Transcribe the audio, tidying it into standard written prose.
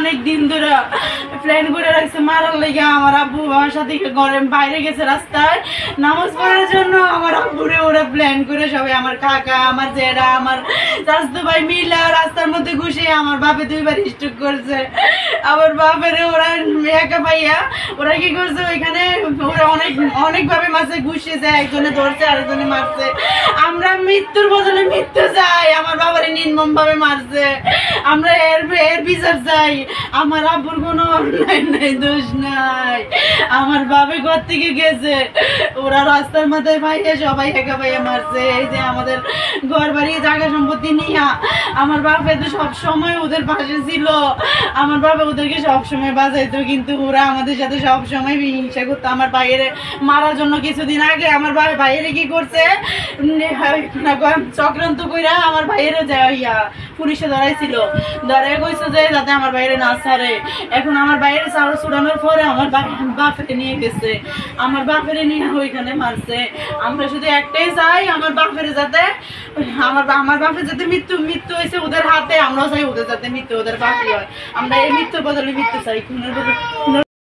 অনেক দিন ধরে প্ল্যান করে রাখছে মারার লেগে। আমার আব্বু আমার সাথে ঘরে বাইরে গেছে রাস্তায় নামাজ পড়ার জন্য। আমার আব্বুরে ওরা প্ল্যান করে সবাই, আমার কাকা, আমার জেরা, আমার চাচতো ভাই মিলা রাস্তার মধ্যে ঘুষে আমার বাপে 2 বার স্ট্রোক করছে। আমার বাপের ওরা একা পাইয়া ওরা কি করছে, ওইখানে ওরা অনেক ভাবে মাঝে ঘুষেছে, একজনে ধরছে আরেকজনে মারছে। আমরা মৃত্যুর বদলে মৃত্যু চাই। আমার বাবারে নির্মম ভাবে মারছে, আমরা এর বিচার চাই। আমার আব্বুর কোনো অন্যায় নাই, দোষ নাই। আমার বাবা ঘর থেকে গেছে, ওরা রাস্তার মাথায় ভাইয়া সবাই একা ভাইয়া মারছে। এই যে আমাদের ঘর বাড়ি জায়গা সম্পত্তি নিয়ে আমার বাবা তো সবসময় ওদের পাশে ছিল। আমার বাবা ওদেরকে সবসময় বাঁচাইতো, কিন্তু ওরা আমাদের সাথে সবসময় হিংসা করতো। আমার ভাইয়ের মারার জন্য কিছুদিন আগে আমার ভাইয়ের কি করছে, চক্রান্ত কইরা আমার ভাইয়ের পুলিশে ধরাইছিল। ধরে কইছে যে যাতে আমার বাইরে না ছাড়ে। এখন আমার বাইরে চারা ছুড়ানোর পরে আমার বাপেরে নিয়ে গেছে, আমার বাপেরে নিয়ে ওইখানে মারছে। আমরা শুধু একটাই চাই, আমার বাপের যাতে আমার বাপের যাতে মৃত্যু হয়েছে ওদের হাতে, আমরাও চাই ওদের যাতে মৃত্যু ওদের বাকি হয়। আমরা এই মৃত্যুর বদলে মৃত্যু চাই।